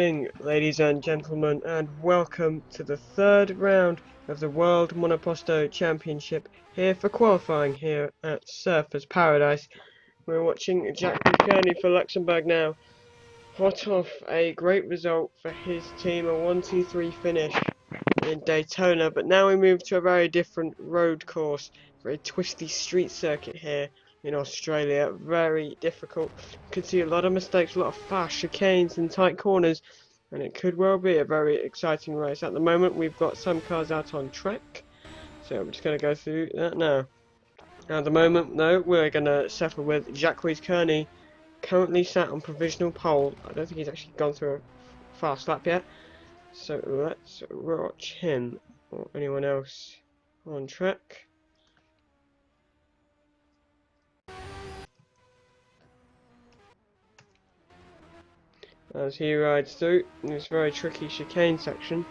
evening, ladies and gentlemen, and welcome to the third round of the World Monoposto Championship here for qualifying here at Surfers Paradise. We're watching Jack Kearney for Luxembourg now, hot off a great result for his team, a 1-2-3 finish in Daytona, but now we move to a very different road course, very twisty street circuit here in Australia. Very difficult. You could see a lot of mistakes, a lot of fast chicanes and tight corners, and it could well be a very exciting race. At the moment we've got some cars out on track, so I'm just going to go through that now. At the moment though, we're going to settle with Jacques Kearney, currently sat on provisional pole. I don't think he's actually gone through a fast lap yet, so let's watch him or anyone else on track. As he rides through this very tricky chicane section.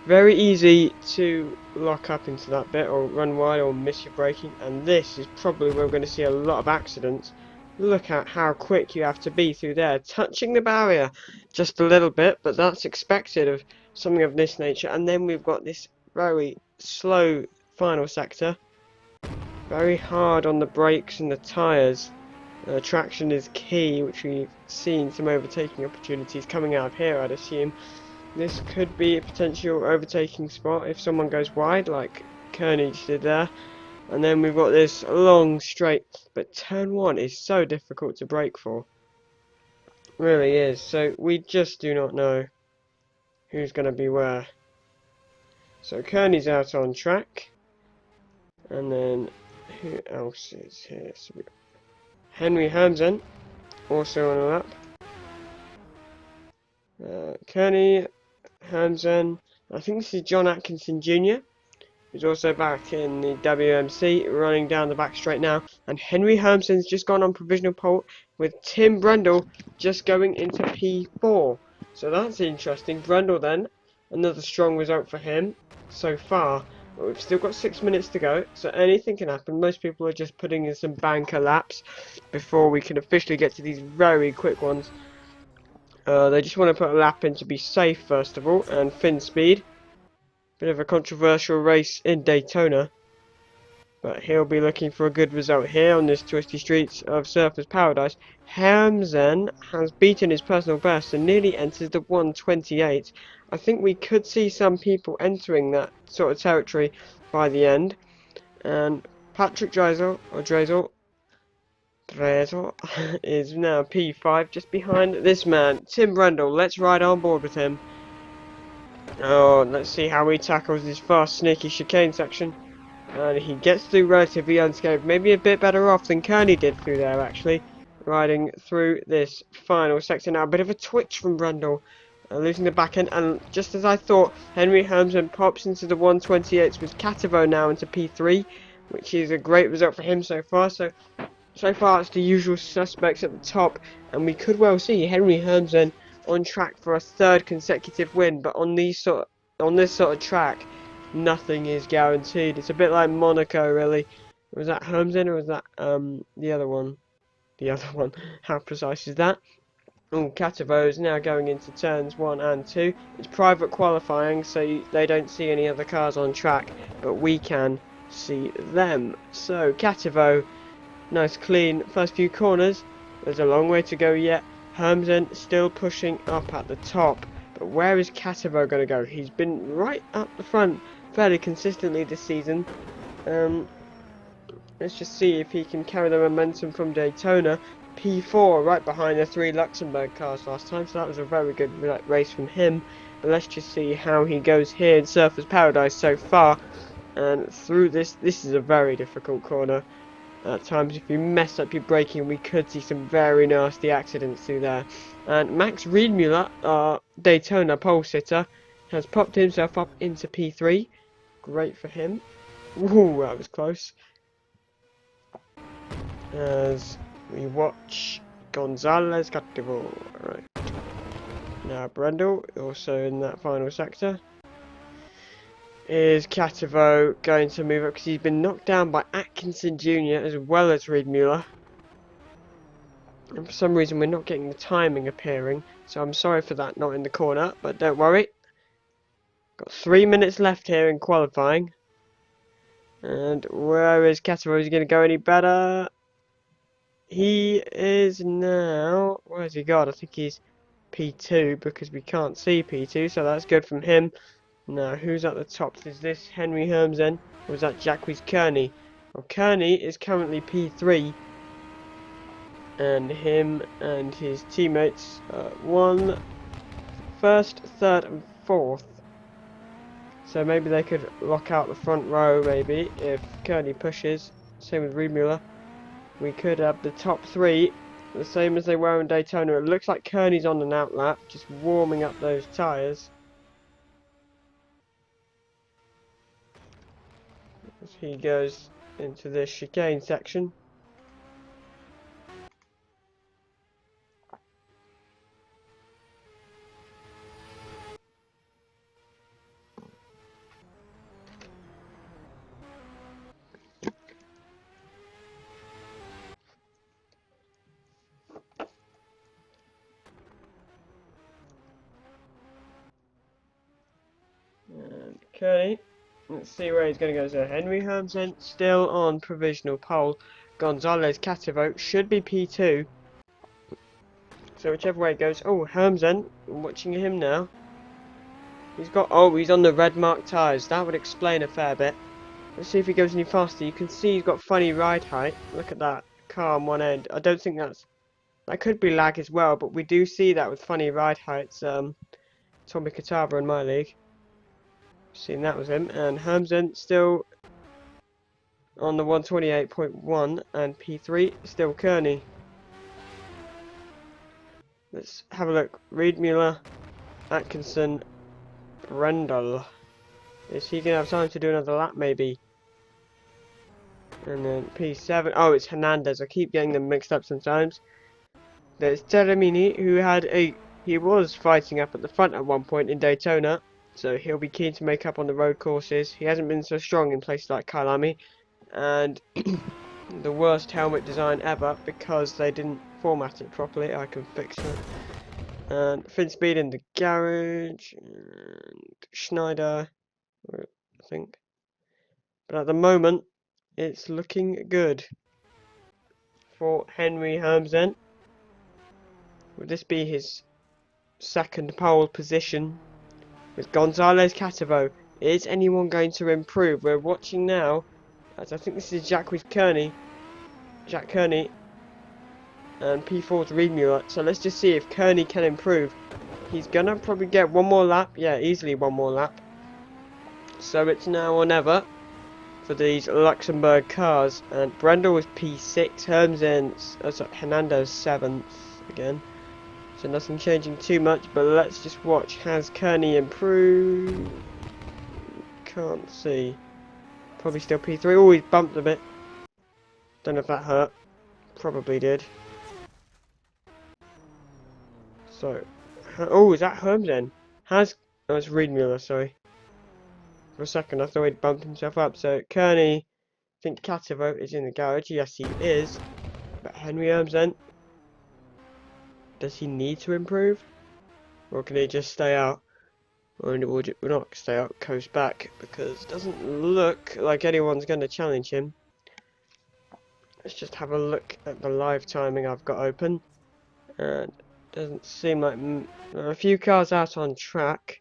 Very easy to lock up into that bit or run wide or miss your braking, and this is probably where we're going to see a lot of accidents. Look at how quick you have to be through there, touching the barrier just a little bit, but that's expected of something of this nature. And then we've got this very slow final sector, very hard on the brakes and the tyres. Traction is key, which we've seen some overtaking opportunities coming out of here, I'd assume. This could be a potential overtaking spot if someone goes wide, like Kearney did there. And then we've got this long straight, but turn 1 is so difficult to brake for. Really is. So we just do not know who's going to be where. So Kearney's out on track. And then who else is here? So Henry Hamzen, also on a lap. Kearney, Hamzen, I think this is John Atkinson Jr., who's also back in the WMC, running down the back straight now. And Henry Hamzen's just gone on provisional pole, with Tim Brundle just going into P4. So that's interesting. Brundle then, another strong result for him so far. But we've still got 6 minutes to go, so anything can happen. Most people are just putting in some banker laps before we can officially get to these very quick ones. They just want to put a lap in to be safe first of all, and fin speed. Bit of a controversial race in Daytona, but he'll be looking for a good result here on this twisty streets of Surfers Paradise. Hamzen has beaten his personal best and nearly enters the 1:28. I think we could see some people entering that sort of territory by the end. And Patrick Dreisel is now P5, just behind this man, Tim Brundle. Let's ride on board with him. Oh, let's see how he tackles this fast, sneaky chicane section. And he gets through relatively unscathed, maybe a bit better off than Kearney did through there actually, riding through this final sector now. A bit of a twitch from Brundle, losing the back end, and just as I thought, Henry Hamzen pops into the 1:28 with Cativo now into P3, which is a great result for him so far. So far it's the usual suspects at the top, and we could well see Henry Hamzen on track for a third consecutive win. But on this sort of track, nothing is guaranteed. It's a bit like Monaco, really. Was that Hamzen or was that the other one? The other one. How precise is that? Oh, Cativo is now going into turns 1 and 2. It's private qualifying, so they don't see any other cars on track, but we can see them. So Cativo, nice clean first few corners. There's a long way to go yet. Hamzen still pushing up at the top, but where is Cativo going to go? He's been right up the front fairly consistently this season. Let's just see if he can carry the momentum from Daytona. P4 right behind the 3 Luxembourg cars last time, so that was a very good race from him. But let's just see how he goes here in Surfers Paradise so far. And through this is a very difficult corner. At times, if you mess up your braking, we could see some very nasty accidents through there. And Max Riedmuller, our Daytona pole sitter, has popped himself up into P3. Great for him. Ooh, that was close. As we watch Gonzalez Cativo. Right. Now Brundle, also in that final sector. Is Cativo going to move up because he's been knocked down by Atkinson Jr. as well as Riedmuller? And for some reason we're not getting the timing appearing. So I'm sorry for that not in the corner, but don't worry. Got 3 minutes left here in qualifying. And where is Catero? Is he going to go any better? He is now... Where's he got? I think he's P2 because we can't see P2, so that's good from him. Now, who's at the top? Is this Henry Hermsen? Or is that Jacques Kearney? Well, Kearney is currently P3. And him and his teammates won first, third and fourth. So maybe they could lock out the front row, maybe, if Kearney pushes. Same with Riedmuller. We could have the top three, the same as they were in Daytona. It looks like Kearney's on an outlap, just warming up those tyres. As he goes into this chicane section. And Kearney, let's see where he's going to go. So Henry Hermsen still on provisional pole. Gonzalez Catavo should be P2. So whichever way it goes. Oh, Hermsen, I'm watching him now. He's got, oh, he's on the red marked tyres. That would explain a fair bit. Let's see if he goes any faster. You can see he's got funny ride height. Look at that car on one end. I don't think that could be lag as well, but we do see that with funny ride heights. Tommy Katava in my league. Seen that was him. And Hermsen still on the 128.1 and P3 still Kearney. Let's have a look. Riedmuller, Atkinson, Brendel. Is he going to have time to do another lap maybe? And then P7. Oh, it's Hernandez. I keep getting them mixed up sometimes. There's Teramini, who he was fighting up at the front at one point in Daytona. So he'll be keen to make up on the road courses. He hasn't been so strong in places like Kailami. And the worst helmet design ever because they didn't format it properly. I can fix it. And Finn Speed in the garage. And Schneider, I think. But at the moment, it's looking good for Henry Hermsen. Would this be his second pole position? With Gonzalez Catavo. Is anyone going to improve? We're watching now. As I think this is Jacques Kearney. Jack Kearney. And P4's Riedmuller. So let's just see if Kearney can improve. He's gonna probably get one more lap. Yeah, easily one more lap. So it's now or never for these Luxembourg cars. And Brendel was P6. Hernandez 7th again. So nothing changing too much, but let's just watch. Has Kearney improved? Can't see. Probably still P3. Oh, he's bumped a bit. Don't know if that hurt. Probably did. So, oh, is that Hermsen? Oh, it's Riedmuller, sorry. For a second, I thought he'd bumped himself up. So, Kearney, I think Catavo is in the garage. Yes, he is. But Henry Hermsen, does he need to improve? Or can he just stay out? Or will not stay out, coast back, because it doesn't look like anyone's going to challenge him. Let's just have a look at the live timing I've got open. And doesn't seem like there are a few cars out on track.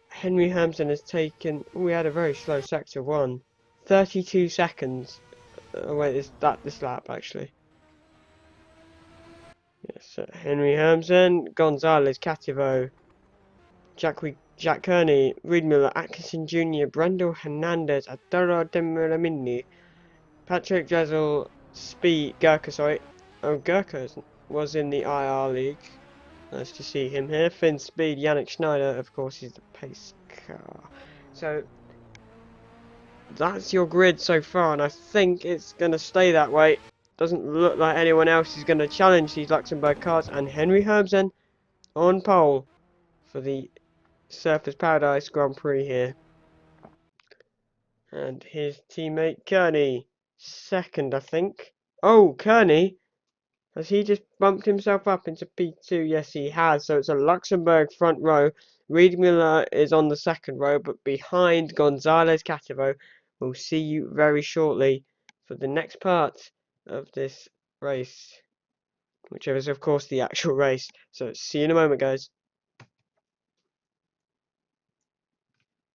Henry Hermsen has taken. We had a very slow sector 1. 32 seconds. Wait, is that this lap actually? Yes, so Henry Hermsen, Gonzalez, Catavo, Jack Kearney, Riedmuller, Atkinson Jr., Brendel, Hernandez, Adoro Demiramini, Patrick Dressel, Speed, Gurkha, sorry. Oh, Gurkha was in the IR League. Nice to see him here. Finn Speed, Yannick Schneider, of course, he's the pace car. So, that's your grid so far, and I think it's going to stay that way. Doesn't look like anyone else is going to challenge these Luxembourg cars. And Henry Hermsen on pole for the Surfers Paradise Grand Prix here. And his teammate Kearney, second, I think. Oh, Kearney Has he just bumped himself up into P2? Yes, he has. So it's a Luxembourg front row. Reed Miller is on the second row, but behind Gonzalez Cativo. We'll see you very shortly for the next part of this race, which is, of course, the actual race. So see you in a moment, guys.